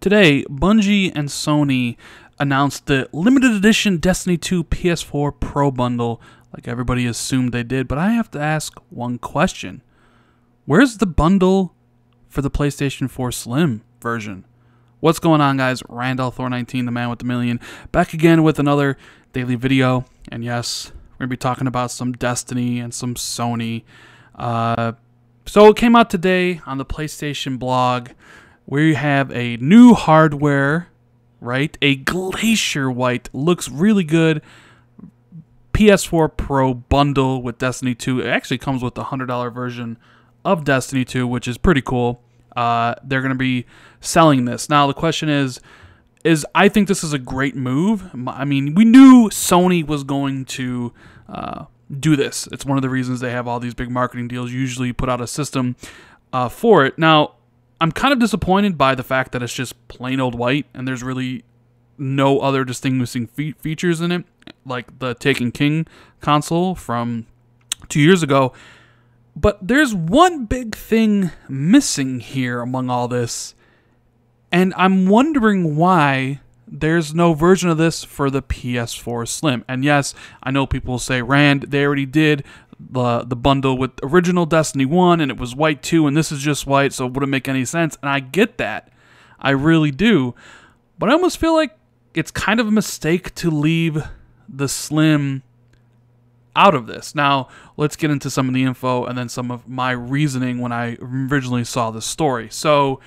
Today, Bungie and Sony announced the limited edition Destiny 2 PS4 Pro bundle, like everybody assumed they did, but I have to ask one question. Where's the bundle for the PlayStation 4 Slim version? What's going on, guys? Randall Thor19, the man with the million, back again with another daily video. And yes, we're going to be talking about some Destiny and some Sony. So it came out today on the PlayStation blog. We have a new hardware, right? A glacier white, looks really good. PS4 Pro bundle with Destiny 2. It actually comes with the $100 version of Destiny 2, which is pretty cool. They're going to be selling this. Now, the question is I think this is a great move. I mean, we knew Sony was going to do this. It's one of the reasons they have all these big marketing deals, usually put out a system for it. Now, I'm kind of disappointed by the fact that it's just plain old white and there's really no other distinguishing features in it, like the Taken King console from 2 years ago. But there's one big thing missing here among all this, and I'm wondering why there's no version of this for the PS4 Slim. And yes, I know people will say, Rand, they already did the bundle with original Destiny 1 and it was white too, and this is just white, so it wouldn't make any sense. And I get that. I really do. But I almost feel like it's kind of a mistake to leave the Slim out of this. Now, let's get into some of the info and then some of my reasoning when I originally saw this story. So,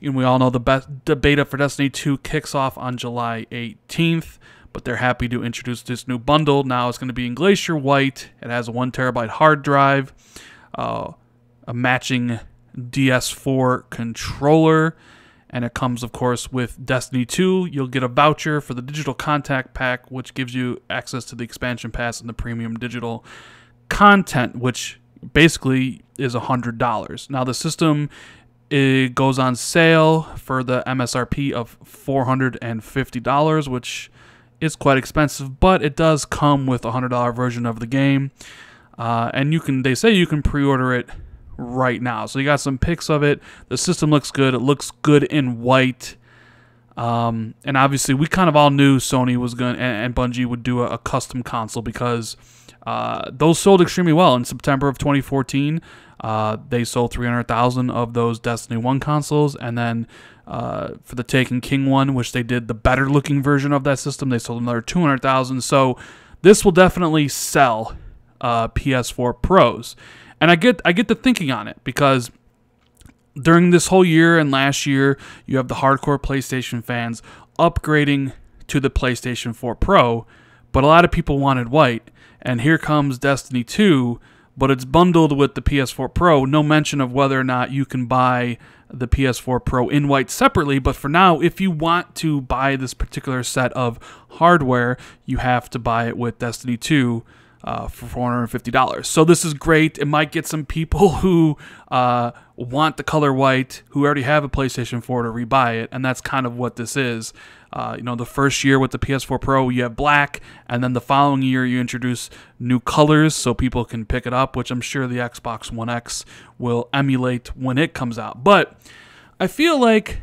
we all know the beta for Destiny 2 kicks off on July 18th, but they're happy to introduce this new bundle. Now it's going to be in Glacier White. It has a 1 terabyte hard drive, a matching DS4 controller, and it comes, of course, with Destiny 2. You'll get a voucher for the digital contact pack, which gives you access to the expansion pass and the premium digital content, which basically is $100. Now, the system, it goes on sale for the MSRP of $450, which is quite expensive, but it does come with a $100 version of the game. And they say you can pre-order it right now. So you got some pics of it. The system looks good. It looks good in white. And obviously we kind of all knew Sony was going and Bungie would do a custom console because those sold extremely well. In September of 2014, they sold 300,000 of those Destiny 1 consoles, and then for the Taken King one, which they did the better looking version of that system, they sold another 200,000. So this will definitely sell PS4 Pros. And I get the thinking on it because during this whole year and last year, you have the hardcore PlayStation fans upgrading to the PlayStation 4 Pro, but a lot of people wanted white. And here comes Destiny 2, but it's bundled with the PS4 Pro. No mention of whether or not you can buy the PS4 Pro in white separately. But for now, if you want to buy this particular set of hardware, you have to buy it with Destiny 2 for $450. So this is great. It might get some people who want the color white, who already have a PlayStation 4 to rebuy it, and that's kind of what this is. The first year with the PS4 Pro, you have black, and then the following year you introduce new colors so people can pick it up, which I'm sure the Xbox One X will emulate when it comes out. But I feel like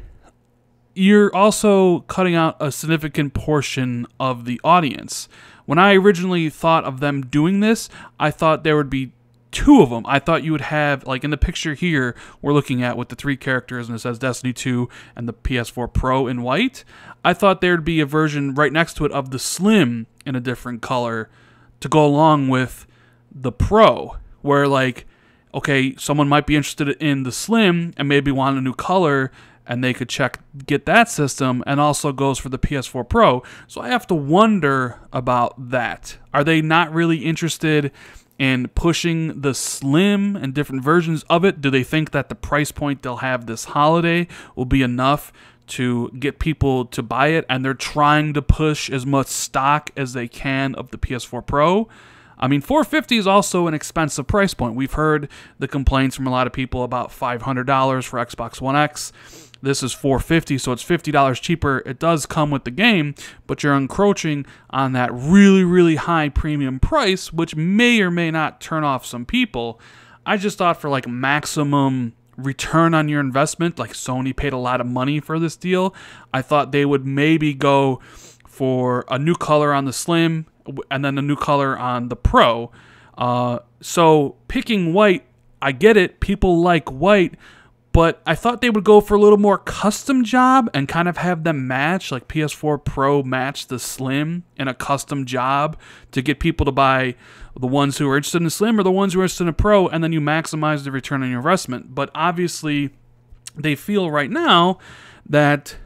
you're also cutting out a significant portion of the audience. When I originally thought of them doing this, I thought there would be 2 of them. I thought you would have, like in the picture here we're looking at with the 3 characters and it says Destiny 2 and the PS4 Pro in white, I thought there'd be a version right next to it of the Slim in a different color to go along with the Pro, where like, okay, someone might be interested in the Slim and maybe want a new color, and they could get that system, and also goes for the PS4 Pro. So I have to wonder about that. Are they not really interested in pushing the Slim and different versions of it? Do they think that the price point they'll have this holiday will be enough to get people to buy it, and they're trying to push as much stock as they can of the PS4 Pro? I mean, $450 is also an expensive price point. We've heard the complaints from a lot of people about $500 for Xbox One X. This is $450, so it's $50 cheaper. It does come with the game, but you're encroaching on that really, really high premium price, which may or may not turn off some people. I just thought for like maximum return on your investment. Like Sony paid a lot of money for this deal. I thought they would maybe go for a new color on the Slim and then a new color on the Pro. So picking white, I get it. People like white, but I thought they would go for a little more custom job and kind of have them match, like PS4 Pro match the Slim in a custom job to get people to buy the ones who are interested in the Slim or the ones who are interested in a Pro, and then you maximize the return on your investment. But obviously, they feel right now that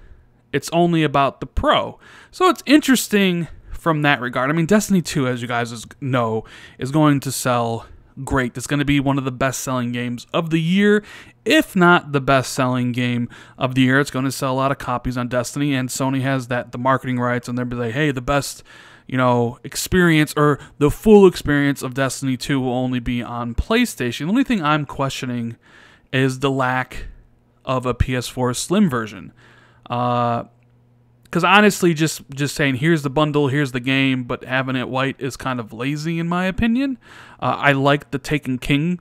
it's only about the Pro. So it's interesting from that regard. I mean, Destiny 2, as you guys know, is going to sell great. It's going to be one of the best-selling games of the year, if not the best-selling game of the year. It's going to sell a lot of copies on Destiny, and Sony has the marketing rights, and they'll be like, hey, the best, experience or the full experience of Destiny 2 will only be on PlayStation. The only thing I'm questioning is the lack of a PS4 Slim version. Because honestly, just saying, here's the bundle, here's the game, but having it white is kind of lazy in my opinion. I like the Taken King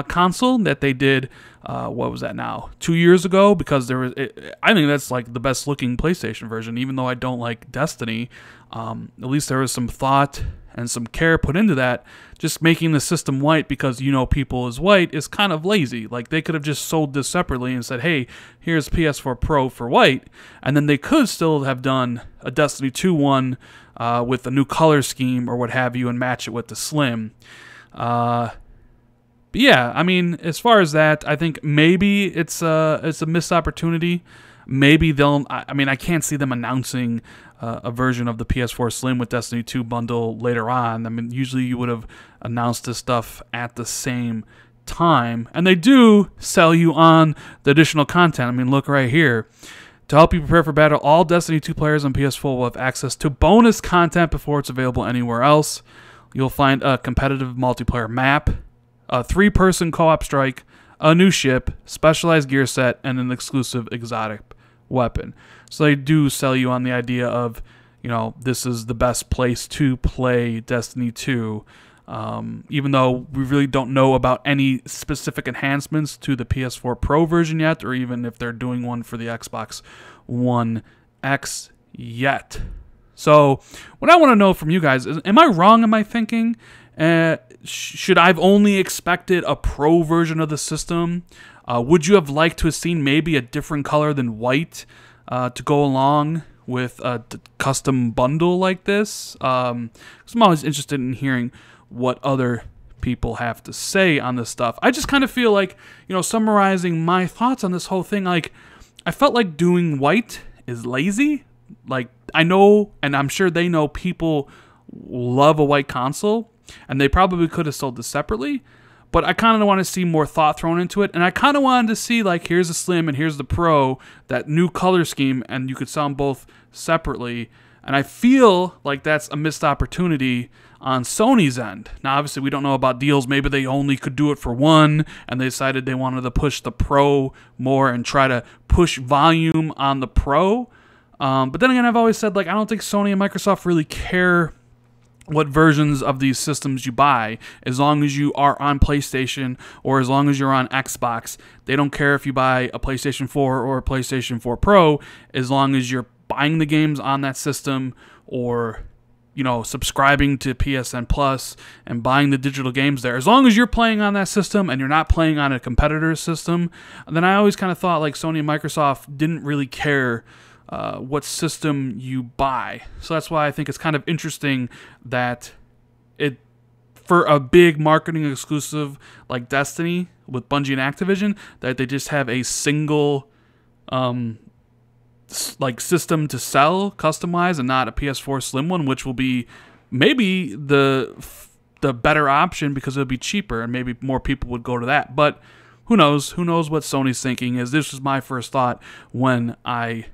console that they did, what was that now, 2 years ago, because I think that's like the best looking PlayStation version, even though I don't like Destiny. At least there was some thought and some care put into that. Just making the system white because people is white is kind of lazy. Like, they could have just sold this separately and said, hey, here's PS4 Pro for white, and then they could still have done a Destiny 2 one with a new color scheme or what have you and match it with the Slim. But yeah, I mean, as far as that, I think maybe it's a missed opportunity. Maybe they'll, I can't see them announcing a version of the PS4 Slim with Destiny 2 bundle later on. I mean, usually you would have announced this stuff at the same time. And they do sell you on the additional content. I mean, look right here. To help you prepare for battle, all Destiny 2 players on PS4 will have access to bonus content before it's available anywhere else. You'll find a competitive multiplayer map, a 3-person co-op strike, a new ship, specialized gear set, and an exclusive exotic weapon. So they do sell you on the idea of, this is the best place to play Destiny 2, even though we really don't know about any specific enhancements to the PS4 Pro version yet, or even if they're doing one for the Xbox One X yet. So what I want to know from you guys is, am I wrong in my thinking? Should I have only expected a Pro version of the system? Would you have liked to have seen maybe a different color than white to go along with a custom bundle like this? 'Cause I'm always interested in hearing what other people have to say on this stuff. I just kind of feel like, summarizing my thoughts on this whole thing, like, I felt like doing white is lazy. Like, I know, and I'm sure they know, people love a white console, and they probably could have sold this separately, but I kind of want to see more thought thrown into it, and I kind of wanted to see, like, here's the Slim and here's the Pro, that new color scheme, and you could sell them both separately, and I feel like that's a missed opportunity on Sony's end. Now, obviously, we don't know about deals. Maybe they only could do it for one, and they decided they wanted to push the Pro more and try to push volume on the Pro. But then again, I've always said, like, I don't think Sony and Microsoft really care what versions of these systems you buy, as long as you are on PlayStation or as long as you're on Xbox. They don't care if you buy a PlayStation 4 or a PlayStation 4 Pro, as long as you're buying the games on that system or, subscribing to PSN Plus and buying the digital games there. As long as you're playing on that system and you're not playing on a competitor's system, then I always kind of thought like Sony and Microsoft didn't really care what system you buy. So that's why I think it's kind of interesting that for a big marketing exclusive like Destiny with Bungie and Activision, that they just have a single system to sell, customize, and not a PS4 Slim one, which will be maybe the better option because it'll be cheaper and maybe more people would go to that. But who knows? Who knows what Sony's thinking is? This was my first thought when I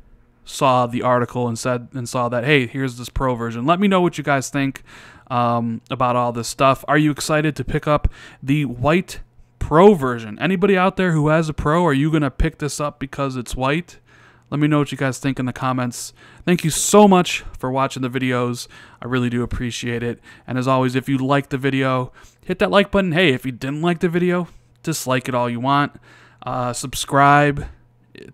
saw the article and saw that, hey, here's this Pro version. Let me know what you guys think about all this stuff. Are you excited to pick up the white Pro version? Anybody out there who has a Pro, are you going to pick this up because it's white? Let me know what you guys think in the comments. Thank you so much for watching the videos. I really do appreciate it. And as always, if you liked the video, hit that like button. Hey, if you didn't like the video, dislike it all you want. Subscribe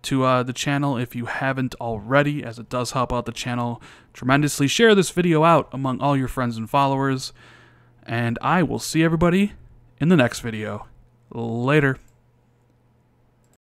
to the channel if you haven't already, as it does help out the channel tremendously. Share this video out among all your friends and followers, and I will see everybody in the next video. Later.